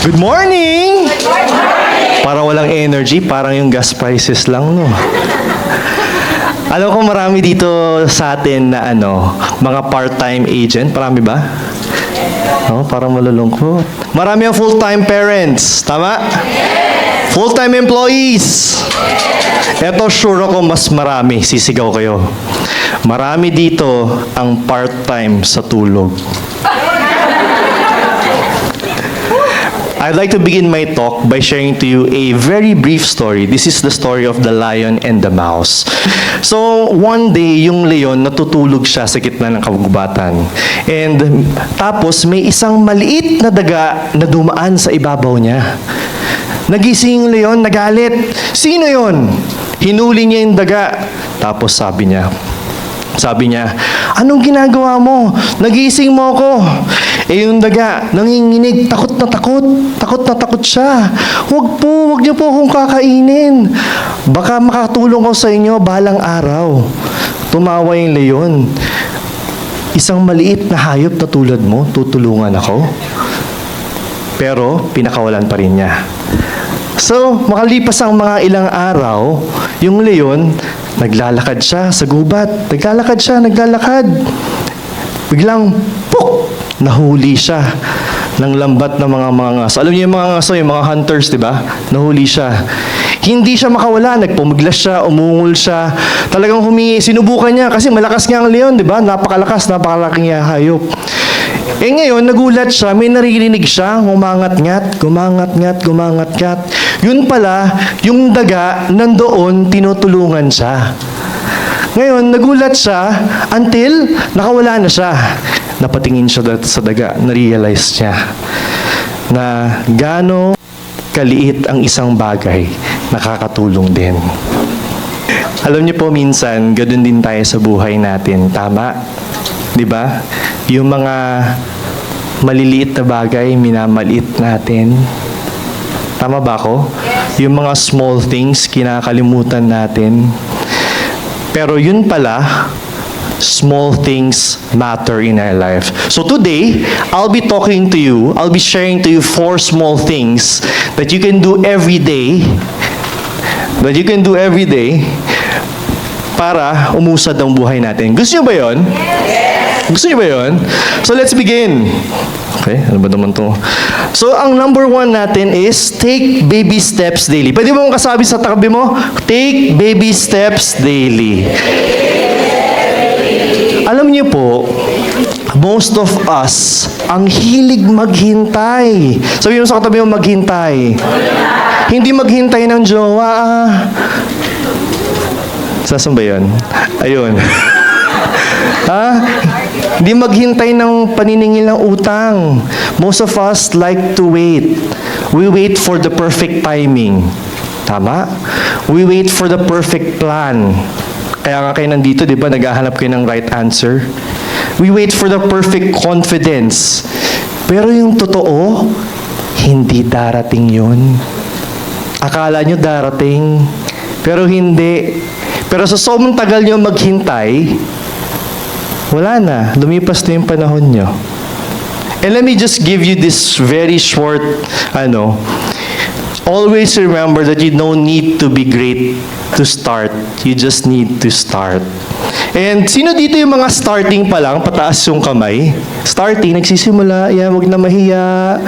Good morning! Good morning! Para walang energy, parang yung gas prices lang, no? Alam ko marami dito sa atin na mga part-time agent. Marami ba? No, parang malulungkot. Marami ang full-time parents. Tama? Yes! Full-time employees. Eto, sure ako mas marami. Sisigaw kayo. Marami dito ang part-time sa tulog. I'd like to begin my talk by sharing to you a very brief story. This is the story of the lion and the mouse. So, one day, yung leon, natutulog siya sa gitna ng kagubatan. And tapos, may isang maliit na daga na dumaan sa ibabaw niya. Nagising yung leon, nagalit. Sino yon? Hinuli niya yung daga. Tapos sabi niya, anong ginagawa mo? Nagising mo ako. Eh yung daga, nanginginig, takot na takot siya. Huwag niyo po akong kakainin. Baka makatulong ako sa inyo balang araw. Tumawa yung leon. Isang maliit na hayop na tulad mo, tutulungan ako? Pero pinakawalan pa rin niya. So, makalipas ang mga ilang araw, yung leon, naglalakad siya sa gubat. Naglalakad. Biglang, puk! Nahuli siya ng lambat na mga aso. Alam niyo yung mga aso, yung mga hunters, di ba? Nahuli siya. Hindi siya makawala. Nagpumiglas siya, umungol siya. Talagang sinubukan niya kasi malakas nga ang leon, di ba? Napakalaking hayop. Eh ngayon, nagulat siya, may naririnig siya, gumangat-ngat. Yun pala, yung daga, nandoon, tinutulungan siya. Ngayon, nagulat siya until nakawala na siya. Napatingin siya sa daga, na-realize niya na gaano kaliit ang isang bagay, nakakatulong din. Alam niyo po, minsan, ganoon din tayo sa buhay natin. Tama? Di ba? Yung mga maliliit na bagay, minamaliit natin. Tama ba ako? Yung mga small things, kinakalimutan natin. Pero yun pala, small things matter in our life. So today, I'll be sharing to you 4 small things that you can do every day, para umusad ang buhay natin. Gusto niyo ba yun? Gusto niyo ba yun? So let's begin. Okay, ano ba naman to? So, ang number 1 natin is take baby steps daily. Pwede mo kasabi sa tabi mo? Take baby steps daily. Alam niyo po, most of us, ang hilig maghintay. Sabihin mo sa katabi mo, maghintay. Hindi maghintay ng jowa. Saan ba yun? Ayun. Ha? Hindi maghintay ng paniningil ng utang. Most of us like to wait. We wait for the perfect timing. Tama? We wait for the perfect plan. Kaya nga kayo nandito, di ba? Naghahanap kayo ng right answer. We wait for the perfect confidence. Pero yung totoo, hindi darating yun. Akala nyo darating, pero hindi. Pero sa sobrang tagal nyo maghintay, wala na. Lumipas na yung panahon nyo. And let me just give you this very short, always remember that you don't need to be great to start. You just need to start. And sino dito yung mga starting pa lang, pataas yung kamay? Starting, nagsisimula, wag na mahiya.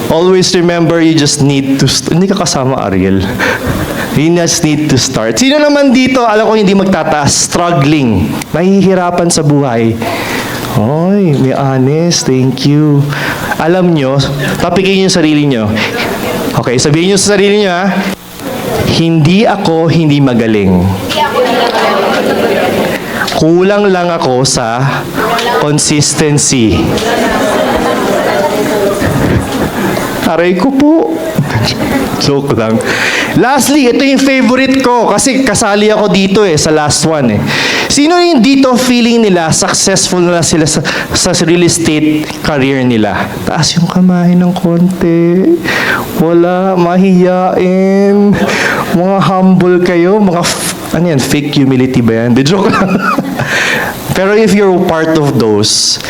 Always remember, you just need to Hindi ka kasama, Ariel. You just need to start. Sino naman dito, alam ko hindi magtataas, struggling, nahihirapan sa buhay? Oy, may honest, thank you. Alam nyo, tapikin yung sarili nyo. Okay, sabihin nyo sa sarili nyo, hindi ako hindi magaling. Kulang lang ako sa consistency. Aray ko po. Joke lang. Lastly, ito yung favorite ko kasi kasali ako dito sa last one Sino yung dito feeling nila successful na sila sa real estate career nila? Taas yung kamay ng konti. Wala, mahiyain. Mga humble kayo, mga fake humility ba yan? De joke lang. Pero if you're part of those,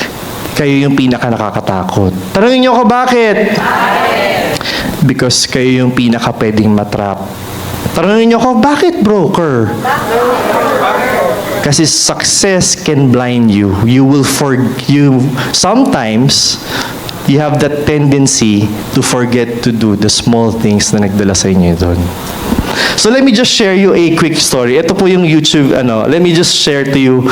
kayo yung pinaka nakakatakot. Tanungin niyo ako bakit? Because kayo yung pinaka pwedeng matrap. Tanungin niyo ako, bakit broker? Kasi success can blind you. Sometimes, you have that tendency to forget to do the small things na nagdala sa inyo doon. So let me just share you a quick story. Ito po yung YouTube, let me just share to you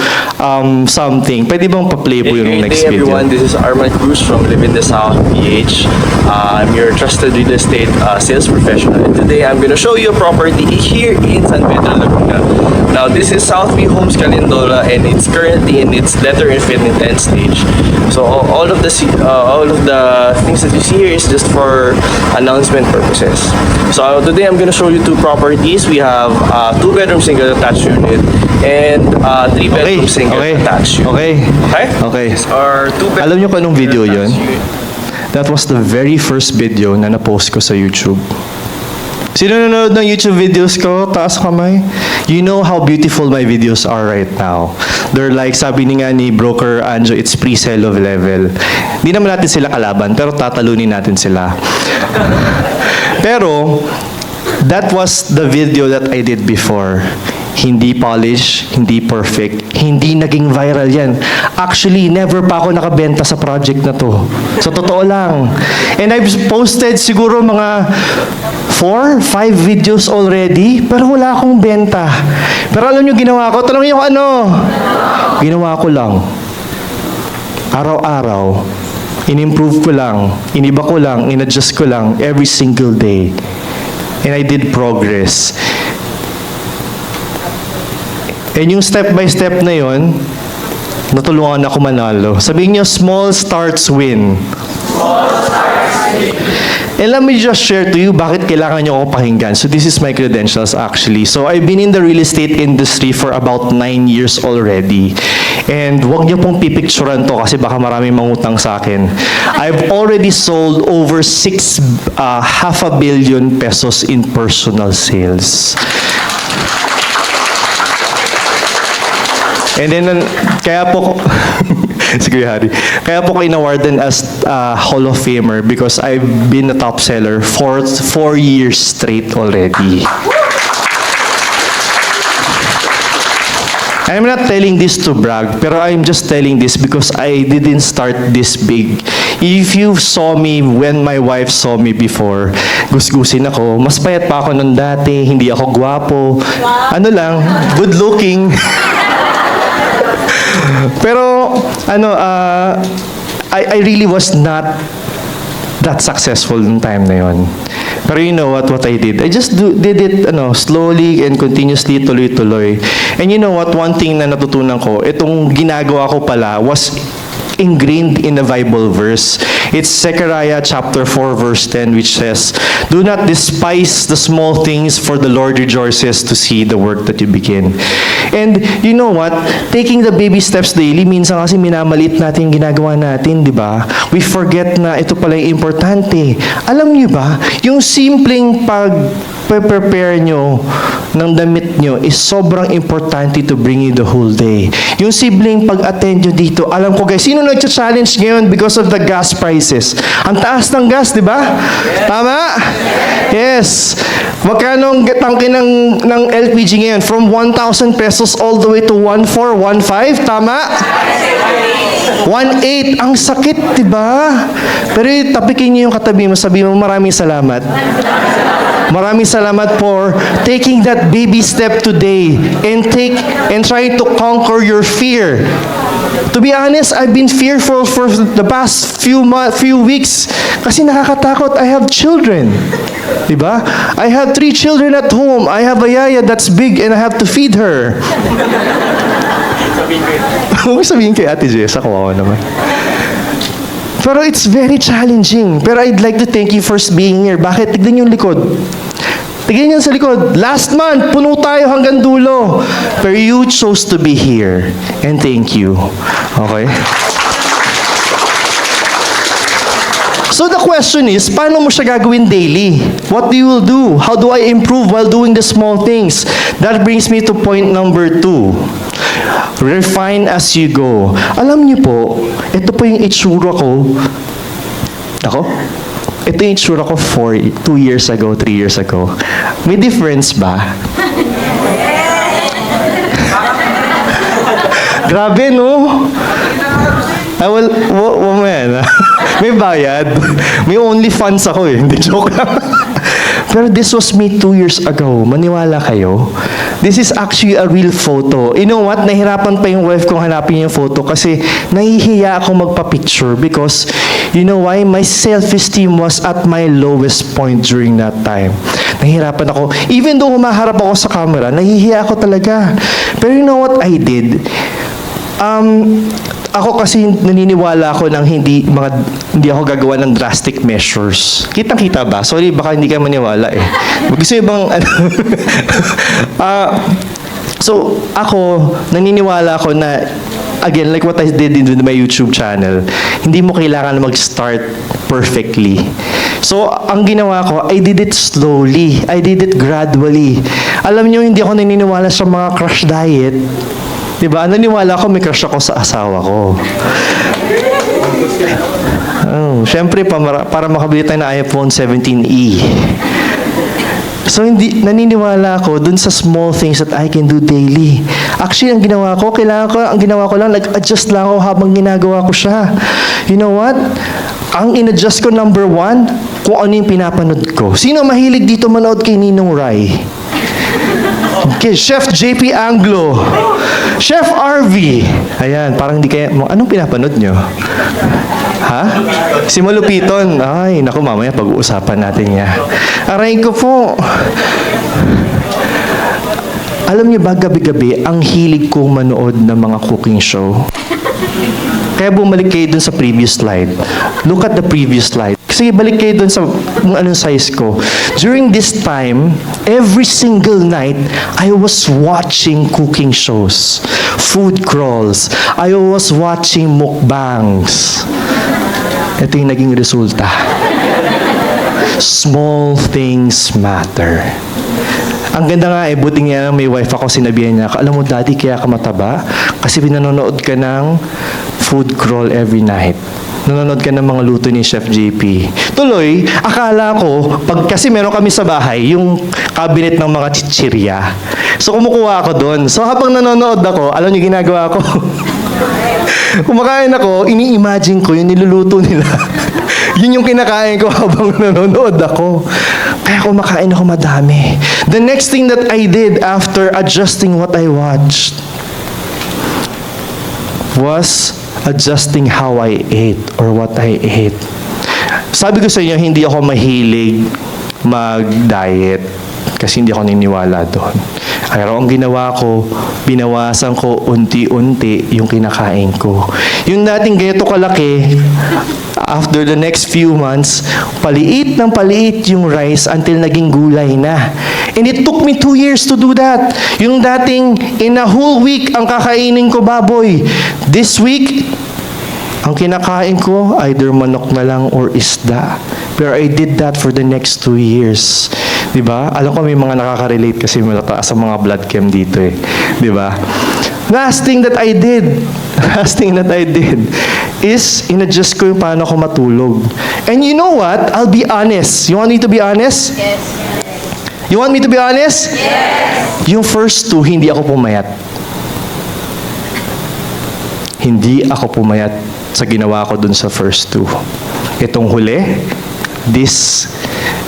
something. Pwede bang pa-play po yung next Hey video? everyone, this is Arman Cruz from Live in the South PH. I'm your trusted real estate sales professional, and today I'm going to show you a property here in San Pedro, Laguna. Now this is South View Homes Calindora, and it's currently in its letter and fit intent stage. So all of the things that you see here is just for announcement purposes. So today I'm going to show you two properties. We have 2-bedroom single attached unit and 3-bedroom single attached unit. Okay. These are 2-bedroom. Alam niyo kung anong video yun? attached unit. That was the very first video na na-post ko sa YouTube. Sino nanonood ng YouTube videos ko? Taas kamay. You know how beautiful my videos are right now. They're like, sabi ni Broker Anjo, it's pre-sale of level. Hindi naman natin sila kalaban, pero tatalunin natin sila. Pero, that was the video that I did before. Hindi polished, hindi perfect, hindi naging viral yan. Actually, never pa ako nakabenta sa project na to. So, totoo lang. And I've posted siguro mga 4, 5 videos already, pero wala akong benta. Pero alam nyo ginawa ko? Tanongin nyo kung ano? Ginawa ko lang. Araw-araw, in-improve ko lang, iniba ko lang, in-adjust ko lang, every single day. And I did progress. And yung step-by-step na yon, natulungan ako manalo. Sabihin nyo, small starts win. And let me just share to you bakit kailangan nyo ako pakinggan. So this is my credentials actually. So I've been in the real estate industry for about 9 years already. And huwag nyo pong pipicturan to kasi baka maraming mangutang sa akin. I've already sold over half a billion pesos in personal sales. And then, kaya po, sige Harry, kaya po ko inawardan as Hall of Famer because I've been a top seller for 4 years straight already. I'm not telling this to brag, pero I'm just telling this because I didn't start this big. If you saw me when my wife saw me before, gusgusin ako, mas payat pa ako nung dati, hindi ako gwapo, ano lang, good looking. Pero, I really was not that successful nung time na yon. Pero you know what I did? I just did it slowly and continuously, tuloy-tuloy. And you know what? One thing na natutunan ko, itong ginagawa ko pala was ingrained in a Bible verse. It's Zechariah chapter 4 verse 10 which says, "Do not despise the small things, for the Lord rejoices to see the work that you begin." And you know what? Taking the baby steps daily, minsan kasi minamaliit natin yung ginagawa natin, di ba? We forget na ito pala yung importante. Alam niyo ba, yung simpleng pag-prepare nyo ng damit nyo is sobrang importante to bring you the whole day. Yung simpleng pag-attend nyo dito, alam ko guys, sino nag-challenge ngayon because of the gas prices? Ang taas ng gas, di ba? Yes. Tama? Yes. Magkano ang tangke ng LPG ngayon? From 1,000 pesos all the way to 1,400, 1,500, tama? 1,800. Ang sakit, di ba? Pero tapikin niyo yung katabi mo, sabi mo, maraming salamat. Maraming salamat for taking that baby step today and trying to conquer your fear. To be honest, I've been fearful for the past few weeks kasi nakakatakot. I have children. Diba? I have 3 children at home. I have a yaya that's big and I have to feed her. Huwag sabihin kay Ate Jessa, kawawa naman. Pero it's very challenging. Pero I'd like to thank you for being here. Bakit? Tignan yung likod. Tignan yan sa likod. Last month, puno tayo hanggang dulo. Pero you chose to be here. And thank you. Okay? So the question is, paano mo siya gagawin daily? What do you will do? How do I improve while doing the small things? That brings me to point number 2. Refine as you go. Alam niyo po, ito po yung itsura ko. Ako? Ito yung itsura ko 2 years ago, 3 years ago. May difference ba? Grabe, no? Man. May bayad. May OnlyFans ako eh. Hindi, joke lang. Pero this was me 2 years ago. Maniwala kayo? This is actually a real photo. You know what? Nahirapan pa yung wife kong hanapin yung photo kasi nahihiya ako magpa-picture because you know why? My self-esteem was at my lowest point during that time. Nahihirapan ako. Even though humaharap ako sa camera, nahihiya ako talaga. Pero you know what I did? Ako kasi naniniwala ako ng hindi ako gagawa ng drastic measures. Kitang-kita ba? Sorry, baka hindi ka maniwala eh. Gusto yung bang so, ako, naniniwala ako na again, like what I did in my YouTube channel, hindi mo kailangan mag-start perfectly. So, ang ginawa ko, I did it slowly. I did it gradually. Alam niyo, hindi ako naniniwala sa mga crash diet. Diba? Naniwala ako, may crush ako sa asawa ko. Siyempre, para makabili tayo ng iPhone 17e. So, naniniwala ako dun sa small things that I can do daily. Actually, ang ginawa ko lang, nag-adjust lang ako habang ginagawa ko siya. You know what? Ang in-adjust ko, number 1, kung ano yung pinapanood ko. Sino mahilig dito manood kay Ninong Rai? Okay, Chef JP Anglo. Chef RV. Ayan, parang di kaya, anong pinapanood nyo? Ha? Si Malupiton. Ay, naku, mamaya pag-uusapan natin niya. Aray ko po. Alam niyo ba, gabi-gabi, ang hilig kong manood ng mga cooking show. Kaya bumalik kayo dun sa previous slide. Look at the previous slide. Sige, balik kayo dun sa kung anong size ko. During this time, every single night, I was watching cooking shows, food crawls. I was watching mukbangs. Ito yung naging resulta. Small things matter. Ang ganda nga eh, buti nga may wife ako, sinabihan niya, alam mo daddy, kaya ka mataba? Kasi pinanonood ka ng food crawl every night. Nanonood ka ng mga luto ni Chef JP. Tuloy, akala ko, kasi meron kami sa bahay, yung cabinet ng mga chichirya. So kumukuha ako doon. So habang nanonood ako, alam niyo ginagawa ko? Kumakain ako, ini-imagine ko yung niluluto nila. Yun yung kinakain ko habang nanonood ako. Kaya kumakain ako madami. The next thing that I did after adjusting what I watched was adjusting how I ate or what I ate. Sabi ko sa inyo, hindi ako mahilig mag-diet kasi hindi ako niniwala doon. Pero ang ginawa ko, binawasan ko unti-unti yung kinakain ko. Yung dating ganito kalaki, after the next few months, paliit ng paliit yung rice until naging gulay na. And it took me 2 years to do that. Yung dating in a whole week ang kakainin ko baboy. This week, ang kinakain ko either manok na lang or isda. Pero I did that for the next 2 years. Diba? Alam ko may mga nakaka-relate kasi malataas sa mga blood chem dito eh. Diba? Last thing that I did is in-adjust ko yung paano ako matulog. And you know what? I'll be honest. You want me to be honest? Yes. You want me to be honest? Yes. Yung first 2, hindi ako pumayat. Hindi ako pumayat sa ginawa ko dun sa first 2. Itong huli,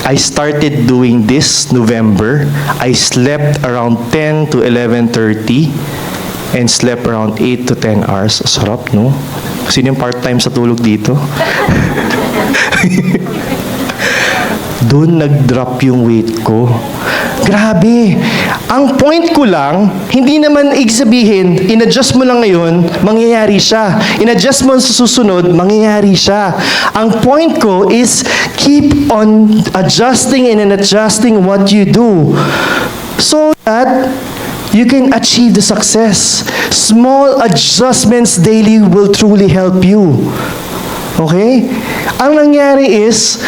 I started doing this November. I slept around 10 to 11:30 and slept around 8 to 10 hours. Sarap, no? Sino yung part-time sa tulog dito? Doon nag-drop yung weight ko. Grabe. Ang point ko lang, hindi naman sabihin, in-adjust mo lang ngayon, mangyayari siya. In-adjust mo sa susunod, mangyayari siya. Ang point ko is, keep on adjusting and adjusting what you do. So that you can achieve the success. Small adjustments daily will truly help you. Okay? Ang nangyari is,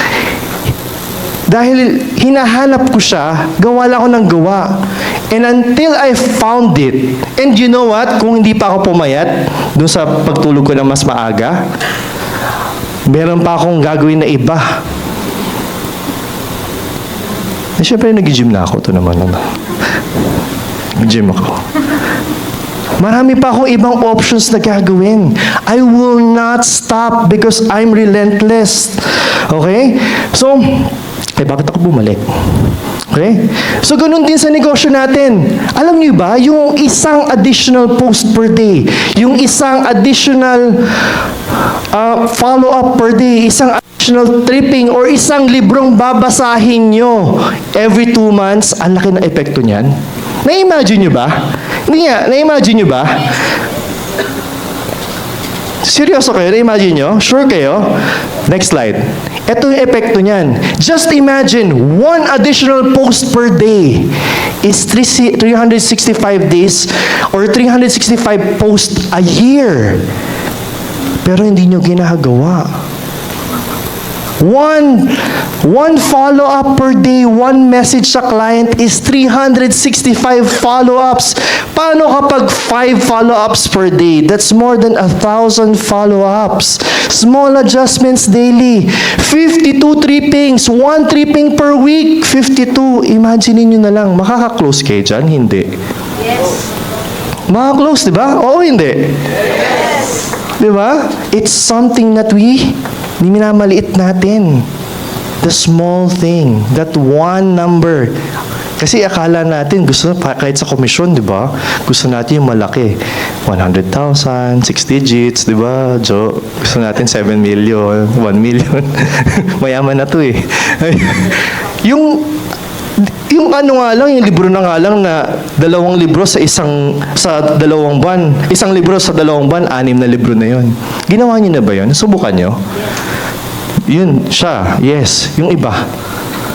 dahil hinahanap ko siya, gawa lang ako ng gawa. And until I found it, and you know what? Kung hindi pa ako pumayat dun sa pagtulog ko na mas maaga, meron pa akong gagawin na iba. Eh, syempre, nag-gym na ako. Ito naman. Nag-gym ako. Marami pa akong ibang options na gagawin. I will not stop because I'm relentless. Okay? So, bakit ako bumalik? Okay? So, ganun din sa negosyo natin. Alam niyo ba, yung isang additional post per day, yung isang additional follow-up per day, isang additional tripping, or isang librong babasahin nyo every 2 months, ang laki ng epekto niyan. Na-imagine nyo ba? Hindi nga, na-imagine nyo ba? Seryoso kayo? Na-imagine nyo? Sure kayo? Next slide. Ito yung epekto niyan. Just imagine, 1 additional post per day is 365 days or 365 posts a year. Pero hindi nyo ginagawa. One follow-up per day, 1 message sa client is 365 follow-ups. Paano kapag 5 follow-ups per day? That's more than 1,000 follow-ups. Small adjustments daily. 52 trippings, 1 tripping per week. 52. Imagine niyo na lang, makaka-close kayo dyan? Hindi. Yes. Makaka-close, di ba? Oo, hindi. Yes. Di ba? It's something that minamaliit natin. The small thing. That one number. Kasi akala natin, kahit sa komisyon, di ba? Gusto natin yung malaki. 100,000, 6 digits, di ba? Gusto natin 7 million, 1 million. Mayaman na to eh. yung ano nga lang, yung libro na nga lang na 2 libro sa 2 buwan. 1 libro sa 2 buwan, 6 na libro na yon. Ginawa niyo na ba yun? Subukan niyo? Yun, siya. Yes. Yung iba.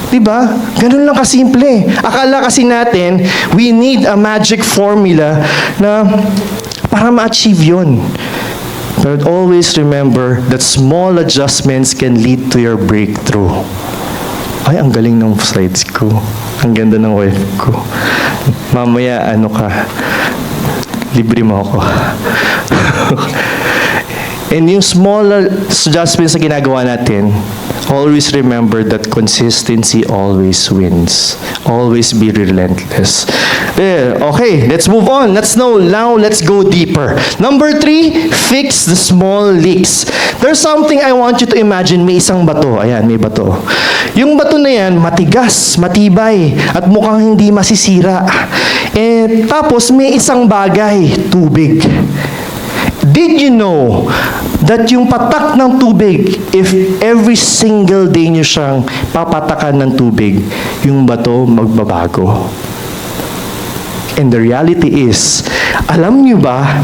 Diba? Ganun lang kasimple. Akala kasi natin, we need a magic formula na para ma-achieve yun. But always remember that small adjustments can lead to your breakthrough. Ay, ang galing ng slides ko. Ang ganda ng wife ko. Mamaya, libre mo ako. And yung small adjustments na ginagawa natin, always remember that consistency always wins. Always be relentless. There. Okay, let's move on. Now let's go deeper. Number 3, fix the small leaks. There's something I want you to imagine. May isang bato. Ayan, may bato. Yung bato na yan, matigas, matibay, at mukhang hindi masisira. Tapos may isang bagay, tubig. Did you know that yung patak ng tubig, if every single day nyo siyang papatakan ng tubig, yung bato magbabago? And the reality is, alam nyo ba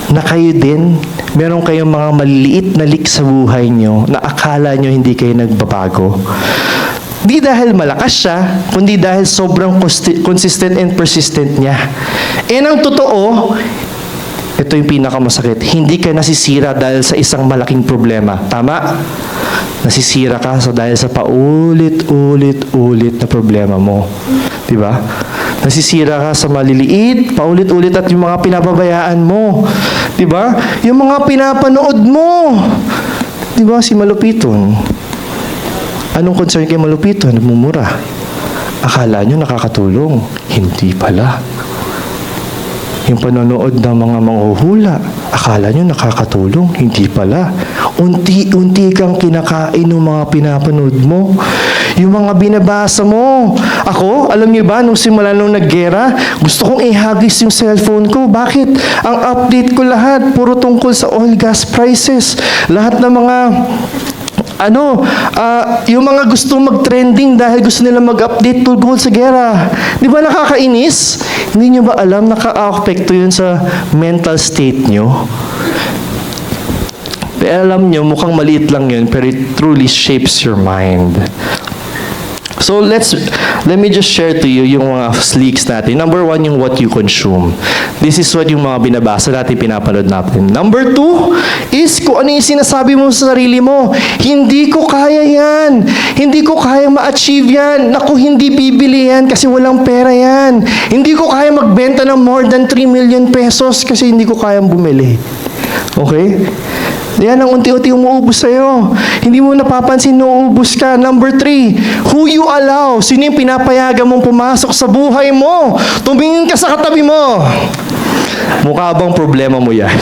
na kayo din, meron kayong mga maliliit na leak sa buhay nyo na akala nyo hindi kayo nagbabago? Di dahil malakas siya, kundi dahil sobrang consistent and persistent niya. And ang totoo, ito yung pinakamasakit. Hindi ka nasisira dahil sa isang malaking problema. Tama? Nasisira ka dahil sa paulit-ulit na problema mo. Diba? Nasisira ka sa maliliit, paulit-ulit at yung mga pinapabayaan mo. Diba? Yung mga pinapanood mo. Diba? Si Malupiton. Anong concern kay Malupiton? Mumura. Akala nyo nakakatulong. Hindi pala. Yung panonood ng mga manghuhula, akala nyo nakakatulong, hindi pala. Unti-unti kang kinakain ng mga pinapanood mo. Yung mga binabasa mo. Ako, alam niyo ba, nung simula nung naggera, gusto kong ihagis yung cellphone ko. Bakit? Ang update ko lahat, puro tungkol sa oil gas prices. Lahat ng mga yung mga gusto mag-trending dahil gusto nila mag-update tungkol sa gera. Di ba nakakainis? Hindi nyo ba alam, naka-apekto yun sa mental state nyo? Pero alam nyo, mukhang maliit lang yun, pero it truly shapes your mind. So let me just share to you yung mga leaks natin. Number 1, yung what you consume. This is what yung mga binabasa natin, pinapanood natin. Number 2 is kung ano yung sinasabi mo sa sarili mo. Hindi ko kaya yan. Hindi ko kaya ma-achieve yan. Naku, hindi bibili yan kasi walang pera yan. Hindi ko kaya magbenta ng more than 3 million pesos kasi hindi ko kayang bumili. Okay? Yan ang unti-unti umuubos sa'yo. Hindi mo napapansin na uubos ka. Number 3, who you allow. Sino yung pinapayagan mong pumasok sa buhay mo? Tumingin ka sa katabi mo. Mukha bang problema mo yan?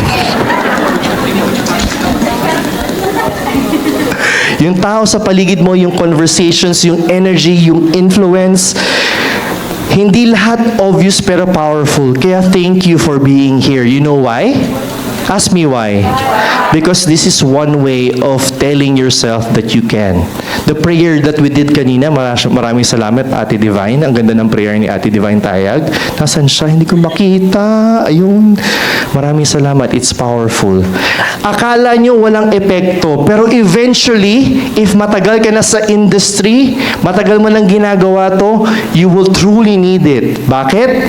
Yung tao sa paligid mo, yung conversations, yung energy, yung influence, hindi lahat obvious pero powerful. Kaya thank you for being here. You know why? Ask me why. Because this is one way of telling yourself that you can. The prayer that we did kanina, maraming salamat Ate Divine. Ang ganda ng prayer ni Ate Divine Tayag. Nasaan siya? Hindi ko makita. Ayun. Maraming salamat. It's powerful. Akala nyo walang epekto. Pero eventually, if matagal ka na sa industry, matagal mo nang ginagawa to, you will truly need it. Bakit?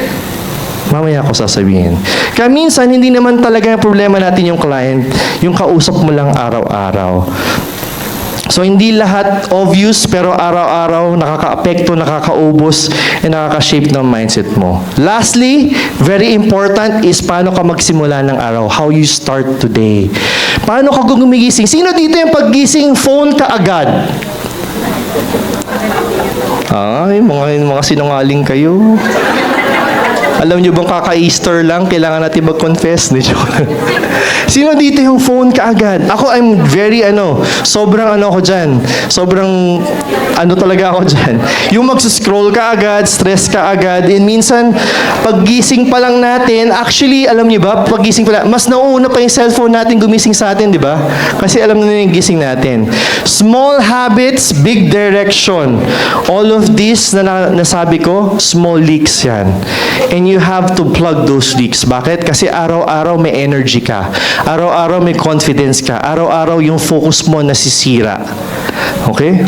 Mamaya ako sasabihin. Kaya minsan, hindi naman talaga yung problema natin yung client, yung kausap mo lang araw-araw. So, hindi lahat obvious, pero araw-araw nakaka-apekto, nakakaubos, and nakaka-shape ng mindset mo. Lastly, very important is paano ka magsimula ng araw. How you start today. Paano ka gumigising? Sino dito yung paggising, phone ka agad? Ay, mga sinungaling kayo. Alam nyo bang kaka-Easter lang, kailangan natin mag-confess? Sino dito yung phone ka agad? Ako, I'm very, sobrang ako dyan. Sobrang, talaga ako dyan. Yung mag-scroll ka agad, stress ka agad, and minsan, paggising pa lang natin, actually, alam nyo ba, paggising pa lang, mas nauuna pa yung cellphone natin gumising sa atin, di ba? Kasi alam na yung gising natin. Small habits, big direction. All of this na nasabi ko, small leaks yan. And you have to plug those leaks. Bakit? Kasi araw-araw may energy ka. Araw-araw may confidence ka. Araw-araw yung focus mo nasisira. Okay?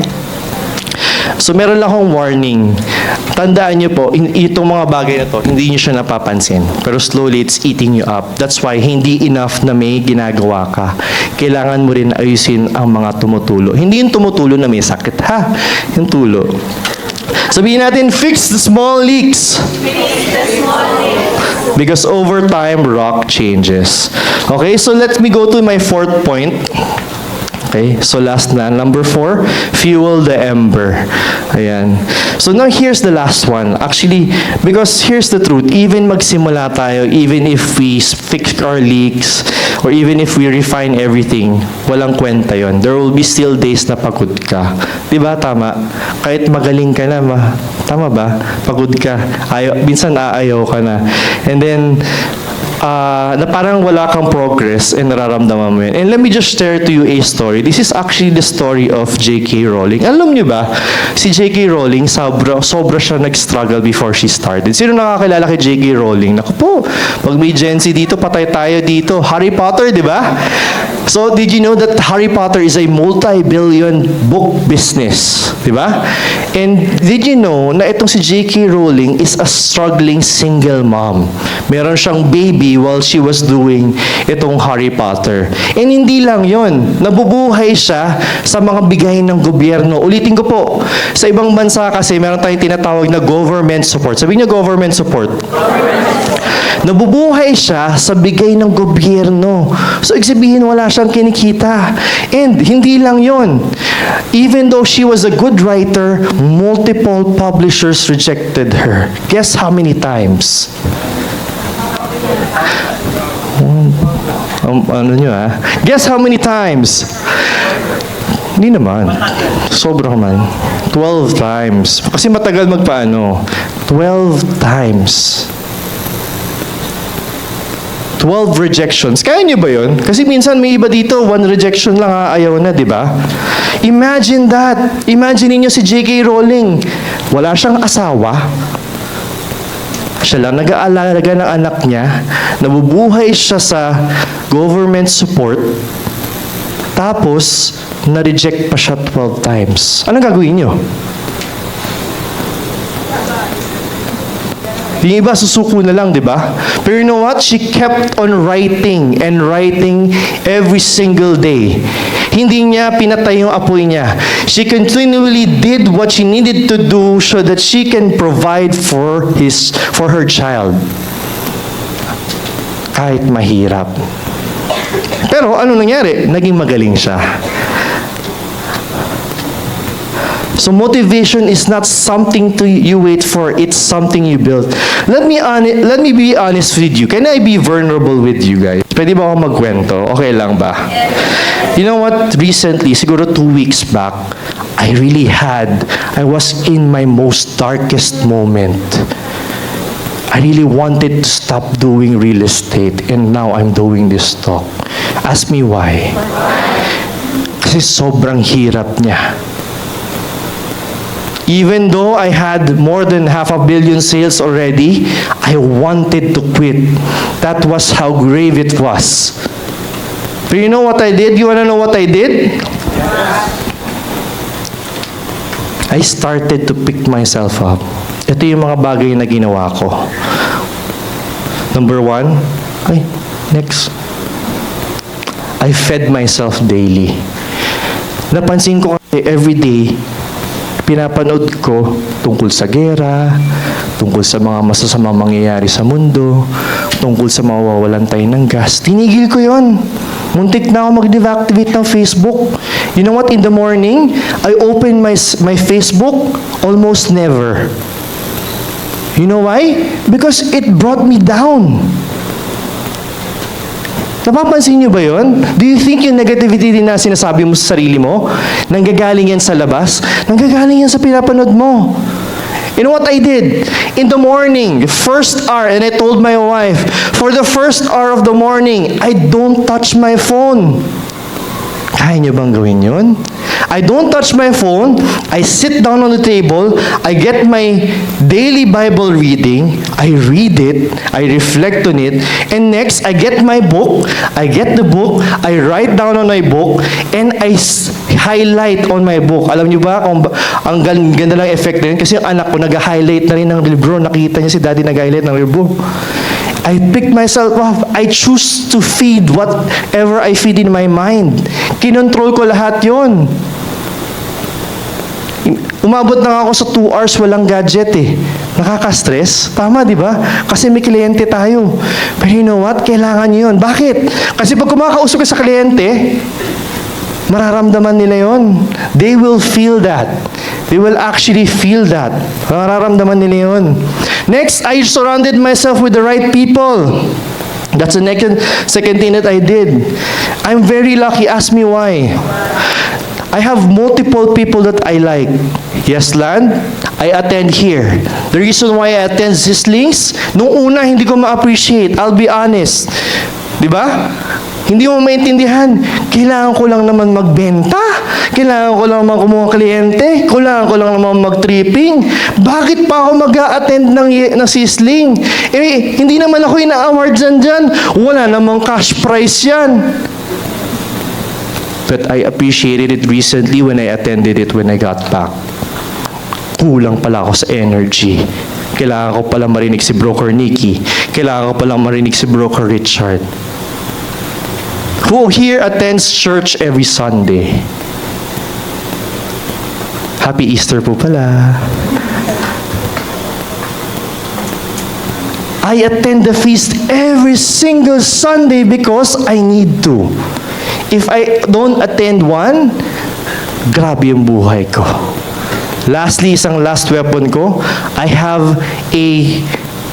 So, meron lang akong warning. Tandaan nyo po, itong mga bagay na to, hindi nyo siya napapansin. Pero slowly, it's eating you up. That's why, hindi enough na may ginagawa ka. Kailangan mo rin ayusin ang mga tumutulo. Hindi yung tumutulo na may sakit, ha? Yung tulo. Sabihin natin, fix the small leaks. Because over time, rock changes. Okay, so let me go to my 4th point. Okay, so last na. Number 4, fuel the ember. Ayan. So now here's the last one. Actually, because here's the truth. Even magsimula tayo, even if we fix our leaks, or even if we refine everything, walang kwenta yon. There will be still days na pagod ka. Diba? Tama? Kahit magaling ka na, tama ba? Pagod ka. Minsan aayaw ka na. And then, na parang wala kang progress and nararamdaman mo yun. And let me just share to you a story. This is actually the story of J.K. Rowling. Alam niyo ba, si J.K. Rowling, sobra siya nag-struggle before she started. Sino nakakilala kay J.K. Rowling? Naku po, pag may Gen Z dito, patay tayo dito. Harry Potter, di ba? So, did you know that Harry Potter is a multi-billion book business? Di ba? And did you know na itong si J.K. Rowling is a struggling single mom? Meron siyang baby while she was doing itong Harry Potter. And hindi lang yon, nabubuhay siya sa mga bigay ng gobyerno. Ulitin ko po, sa ibang bansa kasi meron tayong tinatawag na government support. Sabihin niyo government support. Nabubuhay siya sa bigay ng gobyerno. So, sabihin wala siyang kinikita. And hindi lang yon. Even though she was a good writer, multiple publishers rejected her. Guess how many times? Guess how many times? Hindi naman. Sobra man. 12 times. Kasi matagal magpaano. 12 times. 12 rejections. Kaya niyo ba yun? Kasi minsan may iba dito, 1 rejection lang ayaw na, di ba? Imagine that. Imagine niyo si J.K. Rowling. Wala siyang asawa. Siya lang nag-aalaga ng anak niya. Nabubuhay siya sa government support. Tapos, na-reject pa siya 12 times. Anong gagawin niyo? Yung iba susuko na lang, di ba? Pero you know what? She kept on writing and writing every single day. Hindi niya pinatay yung apoy niya. She continually did what she needed to do so that she can provide for her child. Kahit mahirap. Pero ano nangyari? Naging magaling siya. So motivation is not something to you wait for, it's something you build. Let me be honest with you. Can I be vulnerable with you guys? Pwede ba ako magkwento? Okay lang ba? You know what? Recently, siguro 2 weeks back, I was in my most darkest moment. I really wanted to stop doing real estate and now I'm doing this talk. Ask me why. Kasi sobrang hirap niya. Even though I had more than 500 million sales already, I wanted to quit. That was how grave it was. But you know what I did? You wanna know what I did? I started to pick myself up. Ito yung mga bagay na ginawa ko. Number 1, next. I fed myself daily. Napansin ko kasi every day, pinapanood ko tungkol sa gera, tungkol sa mga masasamang mangyayari sa mundo, tungkol sa mawawalan tayo ng gas. Tinigil ko yon. Muntik na ako mag-deactivate ng Facebook. You know what? In the morning, I open my Facebook almost never. You know why? Because it brought me down. Napapansin niyo ba yun? Do you think yung negativity din na sinasabi mo sa sarili mo, nanggagaling yan sa labas? Nanggagaling yan sa pinapanood mo. You know what I did? In the morning, first hour, and I told my wife, for the first hour of the morning, I don't touch my phone. Kaya niyo bang gawin yun? I don't touch my phone. I sit down on the table. I get my daily Bible reading. I read it. I reflect on it. And next, I get my book. I get the book. I write down on my book. And I highlight on my book. Alam niyo ba, ang ganda lang effect din? Kasi yung anak ko nag-highlight na rin ng libro. Nakita niya si daddy nag-highlight ng libro. I pick myself up. I choose to feed whatever I feed in my mind. Kinontrol ko lahat yon. Umabot na ako sa 2 hours walang gadget eh. Nakaka-stress. Tama, di ba? Kasi may kliyente tayo. Pero you know what? Kailangan nyo yun. Bakit? Kasi pag kumakausap ka sa kliyente, mararamdaman nila yon. They will feel that. They will actually feel that. Mararamdaman nila yon. Next, I surrounded myself with the right people. That's the second thing that I did. I'm very lucky. Ask me why. I have multiple people that I like. Yes, Land, I attend here. The reason why I attend these links, nung una hindi ko ma-appreciate. I'll be honest. Di ba? Hindi mo maintindihan. Kailangan ko lang naman magbenta. Kailangan ko lang naman kumuha kliyente. Kailangan ko lang naman mag-tripping. Bakit pa ako mag-a-attend ng sisling? Eh, hindi naman ako ina-award dyan. Wala namang cash prize yan. But I appreciated it recently when I attended it when I got back. Kulang pala ako sa energy. Kailangan ko pala marinig si Broker Nikki. Kailangan ko pala marinig si Broker Richard. Who here attends church every Sunday? Happy Easter po pala. I attend the feast every single Sunday because I need to. If I don't attend one, grabe yung buhay ko. Lastly, isang last weapon ko, I have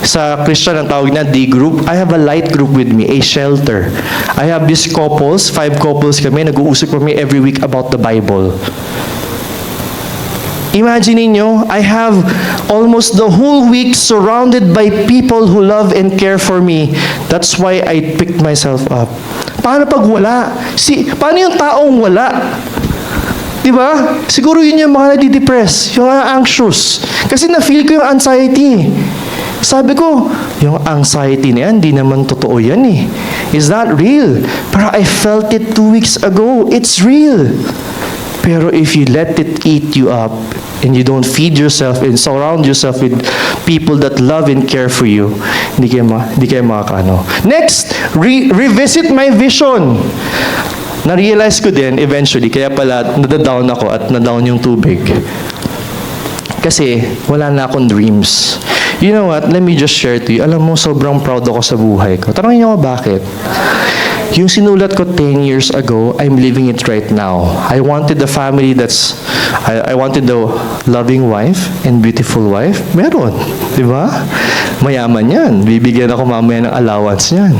sa Christian ang tawag na D group, I have a light group with me, a shelter. I have these couples, 5 couples kami, nag-uusap kami every week about the Bible. Imagine niyo, I have almost the whole week surrounded by people who love and care for me. That's why I picked myself up. Paano pag wala? Paano yung taong wala? Diba? Siguro yun yung mga nadidepress, yung anxious. Kasi na-feel ko yung anxiety. Sabi ko, yung anxiety na yan, di naman totoo yan eh. It's not real. Pero I felt it 2 weeks ago. It's real. Pero if you let it eat you up, and you don't feed yourself and surround yourself with people that love and care for you, hindi kayo makakaano. Next, revisit my vision. Na-realize ko din eventually, kaya pala nadadown ako at nadawn yung tubig. Kasi wala na akong dreams. You know what? Let me just share to you. Alam mo, sobrang proud ako sa buhay ko. Tanongin niyo ako bakit? Yung sinulat ko 10 years ago, I'm living it right now. I wanted a family I wanted a loving wife and beautiful wife. Meron. Di ba? Mayaman yan. Bibigyan ako mamaya ng allowance yan.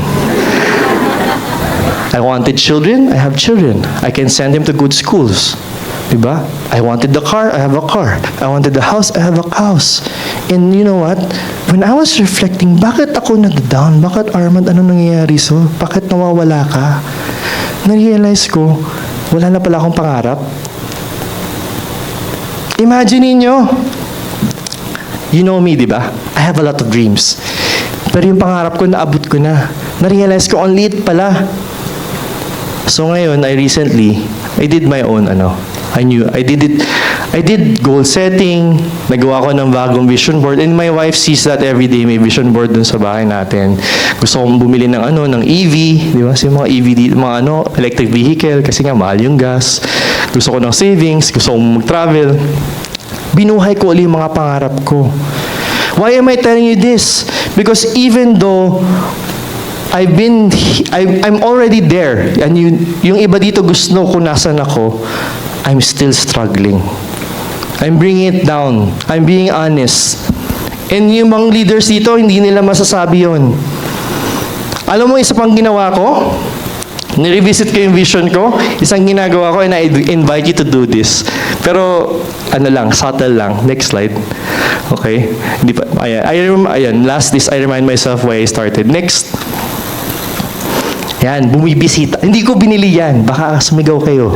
I wanted children, I have children. I can send them to good schools. Diba? I wanted the car, I have a car. I wanted the house, I have a house. And you know what? When I was reflecting, bakit ako nadadown? Bakit, Armand, ano nangyayari? So, bakit nawawala ka? Na-realize ko, wala na pala akong pangarap. Imagine niyo, you know me, diba? I have a lot of dreams. Pero yung pangarap ko, naabot ko na. Na-realize ko, ang liit pala. So ngayon, I did my own, I did goal setting, nagawa ko ng bagong vision board, and my wife sees that every day may vision board dun sa bahay natin. Gusto kong bumili ng ng EV, di ba? Yung mga EV, electric vehicle, kasi nga mahal yung gas. Gusto ko ng savings, gusto kong mag-travel. Binuhay ko ulit yung mga pangarap ko. Why am I telling you this? Because even though I'm already there, and yung iba dito gusto ko nasan ako, I'm still struggling. I'm bringing it down. I'm being honest. And yung mga leaders dito, hindi nila masasabi yon. Alam mo, isa pang ginawa ko, nirevisit ko yung vision ko, isang ginagawa ko, and I invite you to do this. Pero, subtle lang. Next slide. Okay? Hindi pa, ayan, last this, I remind myself why I started. Next. Yan, bumibisita. Hindi ko binili yan. Baka sumigaw kayo.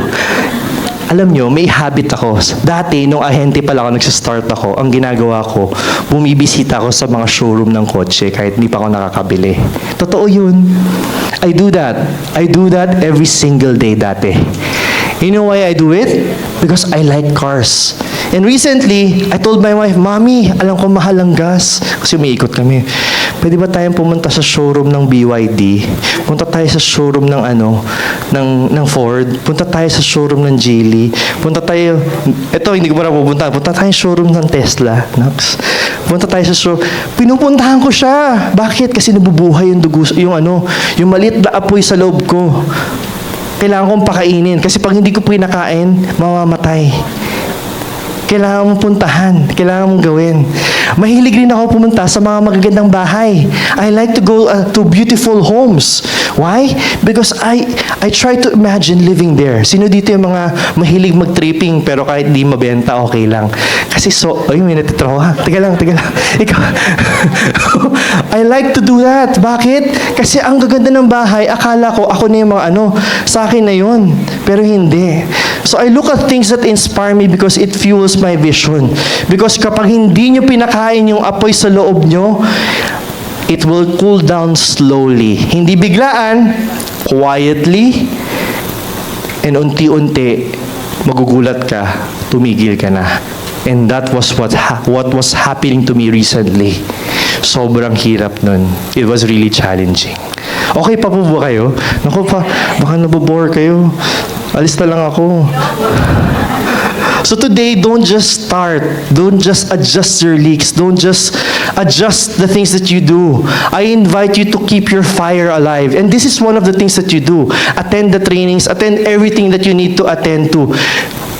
Alam nyo, may habit ako. Dati, nung ahente pala ako, nagsistart ako, ang ginagawa ko, bumibisita ako sa mga showroom ng kotse kahit hindi pa ako nakakabili. Totoo yun. I do that every single day dati. You know why I do it? Because I like cars. And recently, I told my wife, Mommy, alam ko mahal ang gas. Kasi umiikot kami. Pwede ba tayong pumunta sa showroom ng BYD? Punta tayo sa showroom ng ng Ford. Punta tayo sa showroom ng Geely. Punta tayo, hindi ko pa pupunta. Punta tayo sa showroom ng Tesla. Nax. Punta tayo sa showroom. Pinupuntahan ko siya. Bakit? Kasi nabubuhay yung maliit na apoy sa loob ko. Kailangan kong pakainin. Kasi pag hindi ko pinakain, mamamatay. Kailangan mong puntahan. Kailangan mong gawin. Mahilig rin ako pumunta sa mga magagandang bahay. I like to go to beautiful homes. Why? Because I try to imagine living there. Sino dito yung mga mahilig mag-tripping pero kahit di mabenta, okay lang? Kasi may natitraho ha. Teka lang. Ikaw. I like to do that. Bakit? Kasi ang gaganda ng bahay, akala ko ako na yung mga sa akin na yun. Pero hindi. So I look at things that inspire me because it fuels my vision. Because kapag hindi nyo pinakain yung apoy sa loob nyo, it will cool down slowly. Hindi biglaan, quietly, and unti-unti, magugulat ka, tumigil ka na. And that was what was happening to me recently. Sobrang hirap nun. It was really challenging. Okay pa po ba kayo? Naku pa, baka nabobore kayo. Alis na lang ako. So today, don't just start. Don't just adjust your leaks. Don't just adjust the things that you do. I invite you to keep your fire alive. And this is one of the things that you do. Attend the trainings, attend everything that you need to attend to.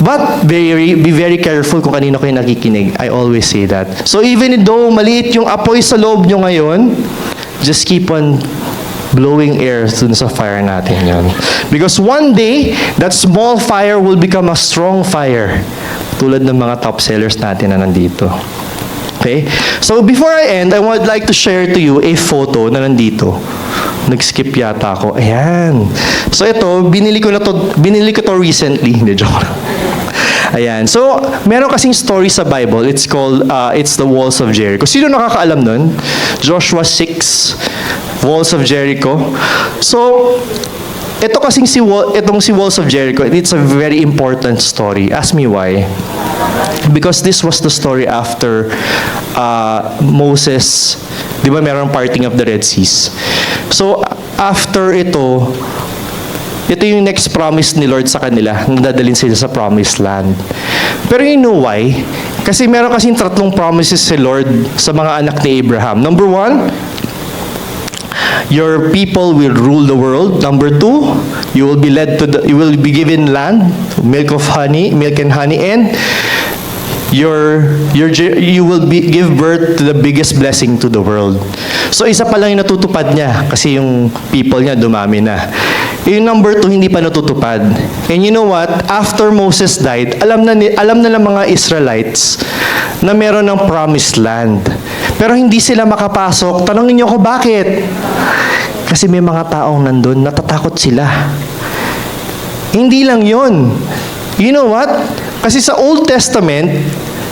But be very careful kung kanino kayo nakikinig. I always say that. So even though maliit yung apoy sa loob nyo ngayon, just keep on blowing air dun sa fire natin yun. Because one day, that small fire will become a strong fire. Tulad ng mga top sellers natin na nandito. Okay? So before I end, I would like to share to you a photo na nandito. Nag-skip yata ako. Ayan. So ito, binili ko to recently. Hindi, joke lang. Ayan. So, meron kasing story sa Bible. It's called, it's the Walls of Jericho. Sino nakakaalam nun? Joshua 6, Walls of Jericho. So, ito kasing itong si Walls of Jericho, it's a very important story. Ask me why. Because this was the story after Moses, di ba merong parting of the Red Seas. So, after ito yung next promise ni Lord sa kanila, na dadalhin sila sa promised land. Pero you know why? Kasi meron kasing tatlong promises si Lord sa mga anak ni Abraham. Number 1, your people will rule the world. Number 2, you will be given land, milk and honey, and you will give birth to the biggest blessing to the world. So isa pa lang yung natutupad niya kasi yung people niya dumami na. Yung number 2 hindi pa natutupad. And you know what? After Moses died, alam na ng mga Israelites na meron ng promised land. Pero hindi sila makapasok. Tanongin niyo ako bakit? Kasi may mga taong nandun, natatakot sila. Hindi lang yon. You know what? Kasi sa Old Testament,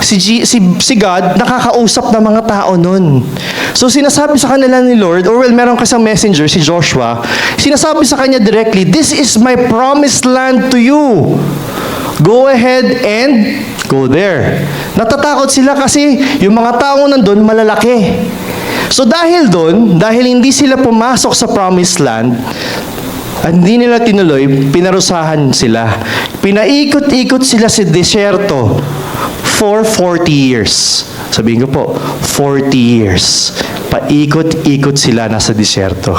si God nakakausap ng mga tao nun. So sinasabi sa kanila ni Lord, or well, meron kasang messenger, si Joshua, sinasabi sa kanya directly, this is my promised land to you. Go ahead and go there. Natatakot sila kasi yung mga taong nandun malalaki. So dahil hindi sila pumasok sa promised land, at hindi nila tinuloy, pinarusahan sila. Pinaikot-ikot sila sa desyerto for 40 years. Sabihin ko po, 40 years. Paikot-ikot sila nasa desyerto.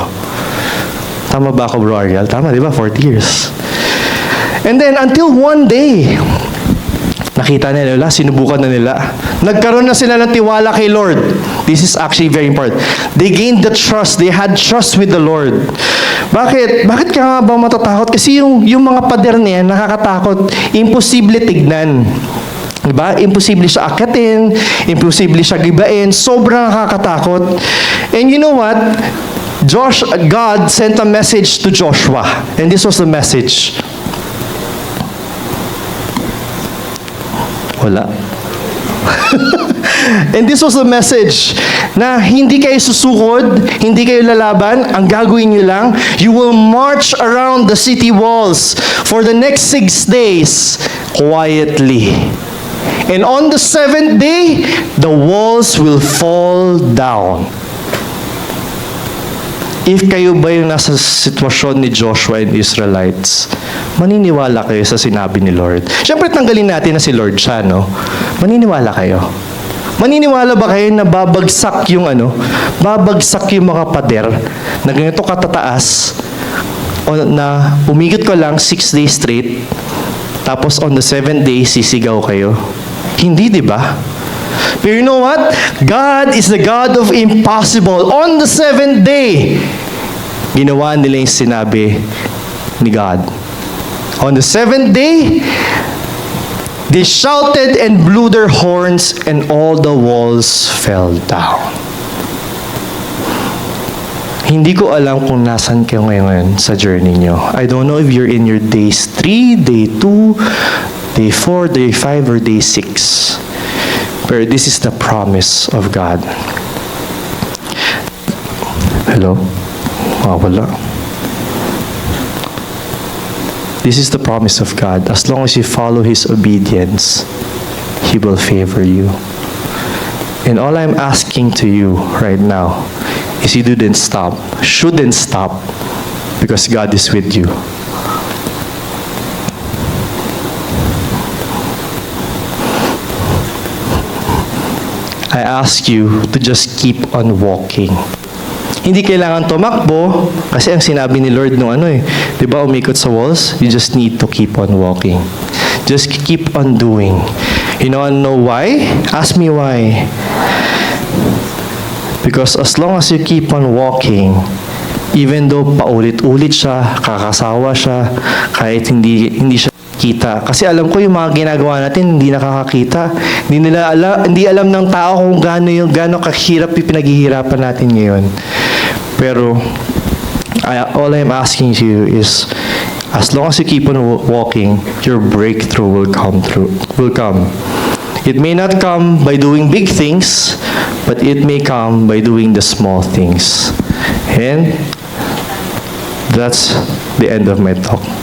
Tama ba ako, Bro Ariel? Tama, di ba? 40 years. And then, until one day, nakita nila, sinubukan na nila. Nagkaroon na sila ng tiwala kay Lord. This is actually very important. They gained the trust. They had trust with the Lord. Bakit? Bakit ka nga ba matatakot? Kasi yung mga pader niya, nakakatakot. Imposible tignan. Diba? Imposible siya akitin. Imposible siya gibain. Sobrang nakakatakot. And you know what? God sent a message to Joshua. And this was the message. Wala. And this was the message na hindi kayo susukod, hindi kayo lalaban, ang gagawin nyo lang, you will march around the city walls for the next 6 days quietly. And on the 7th day, the walls will fall down. If kayo ba yung nasa sitwasyon ni Joshua and Israelites, maniniwala kayo sa sinabi ni Lord. Siyempre, tanggalin natin na si Lord siya, no? Maniniwala kayo. Maniniwala ba kayo na babagsak yung mga pader na ganito katataas o na umikot ko lang 6 days straight tapos on the 7th day sisigaw kayo? Hindi, di ba? Pero you know what? God is the God of impossible. On the 7th day, ginawa nila yung sinabi ni God. On the 7th day, they shouted and blew their horns and all the walls fell down. Hindi ko alam kung nasan kayo ngayon sa journey nyo. I don't know if you're in your days 3, day 2, day 4, day 5, or day 6. But this is the promise of God. Hello? Wala. This is the promise of God. As long as you follow His obedience, He will favor you. And all I'm asking to you right now is you shouldn't stop, because God is with you. I ask you to just keep on walking. Hindi kailangan tumakbo kasi ang sinabi ni Lord nung di ba umikot sa walls? You just need to keep on walking. Just keep on doing. You know why? Ask me why. Because as long as you keep on walking, even though paulit-ulit siya, kakasawa siya, kahit hindi siya kita. Kasi alam ko yung mga ginagawa natin hindi nakakakita. Hindi alam ng tao kung gaano kahirap yung pinaghihirapan natin ngayon. Pero all I'm asking you is, as long as you keep on walking, your breakthrough will come. It may not come by doing big things, but it may come by doing the small things. And that's the end of my talk.